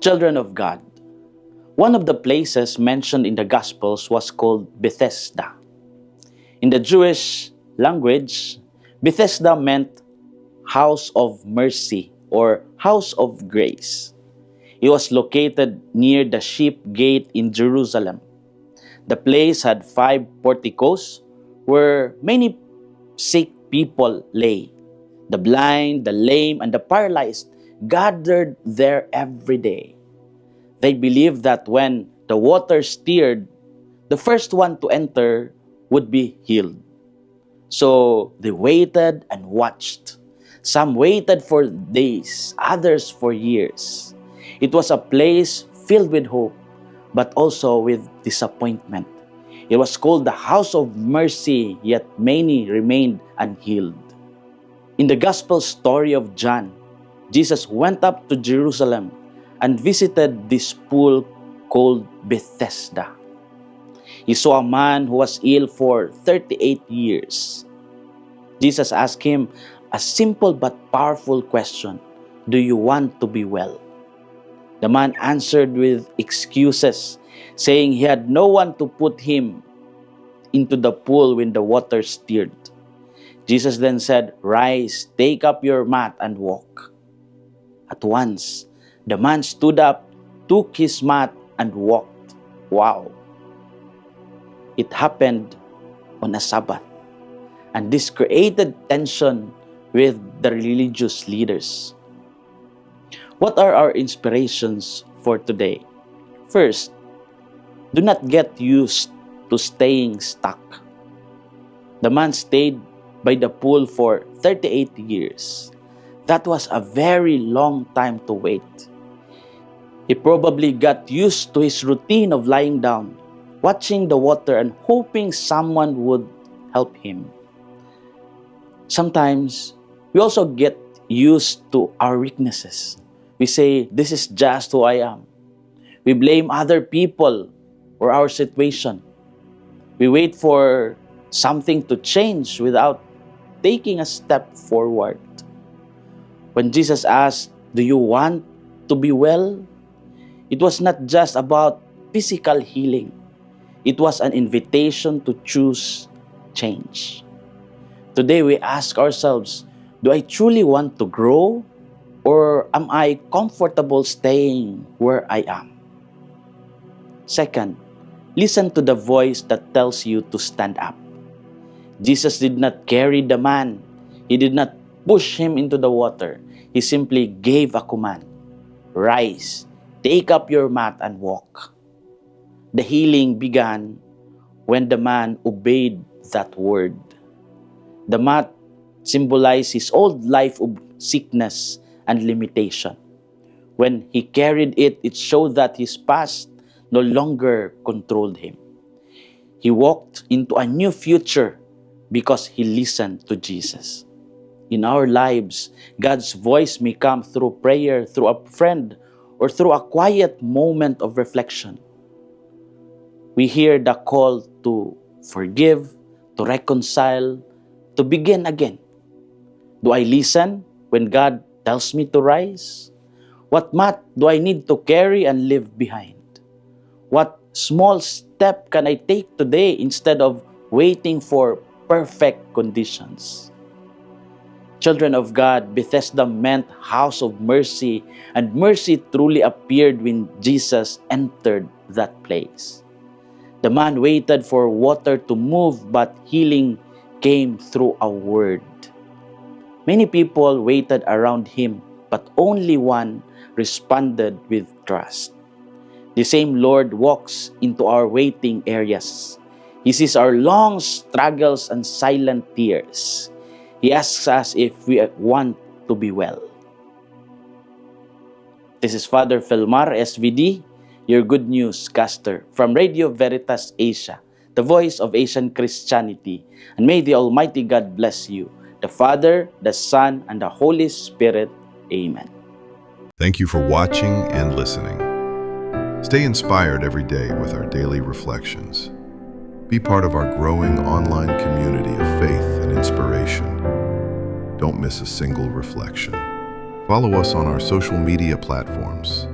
Children of God, one of the places mentioned in the Gospels was called Bethesda. In the Jewish language, Bethesda meant house of mercy or house of grace. It was located near the Sheep Gate in Jerusalem. The place had 5 porticos where many sick people lay. The blind, the lame, and the paralyzed gathered there every day. They believed that when the water stirred, the first one to enter would be healed. So they waited and watched. Some waited for days, others for years. It was a place filled with hope, but also with disappointment. It was called the house of mercy, yet many remained unhealed. In the gospel story of John, Jesus went up to Jerusalem and visited this pool called Bethesda. He saw a man who was ill for 38 years. Jesus asked him a simple but powerful question: do you want to be well? The man answered with excuses, saying he had no one to put him into the pool when the water stirred. Jesus then said, "Rise, take up your mat and walk." At once, the man stood up, took his mat, and walked. Wow! It happened on a Sabbath, and this created tension with the religious leaders. What are our inspirations for today? First, do not get used to staying stuck. The man stayed by the pool for 38 years. That was a very long time to wait. He probably got used to his routine of lying down, watching the water and hoping someone would help him. Sometimes, we also get used to our weaknesses. We say, "This is just who I am." We blame other people or our situation. We wait for something to change without taking a step forward. When Jesus asked, "Do you want to be well?" it was not just about physical healing. It was an invitation to choose change. Today we ask ourselves, do I truly want to grow? Or am I comfortable staying where I am? Second, listen to the voice that tells you to stand up. Jesus did not carry the man. He did not push him into the water. He simply gave a command: "Rise, take up your mat and walk." The healing began when the man obeyed that word. The mat symbolized his old life of sickness and limitation. When he carried it, it showed that his past no longer controlled him. He walked into a new future because he listened to Jesus. In our lives, God's voice may come through prayer, through a friend, or through a quiet moment of reflection. We hear the call to forgive, to reconcile, to begin again. Do I listen when God tells me to rise? What mat do I need to carry and leave behind? What small step can I take today instead of waiting for perfect conditions? Children of God, Bethesda meant house of mercy, and mercy truly appeared when Jesus entered that place. The man waited for water to move, but healing came through a word. Many people waited around him, but only one responded with trust. The same Lord walks into our waiting areas. He sees our long struggles and silent tears. He asks us if we want to be well. This is Father Felmar, SVD, your good news caster from Radio Veritas Asia, the voice of Asian Christianity. And may the Almighty God bless you, the Father, the Son, and the Holy Spirit. Amen. Thank you for watching and listening. Stay inspired every day with our daily reflections. Be part of our growing online community of faith and inspiration. Don't miss a single reflection. Follow us on our social media platforms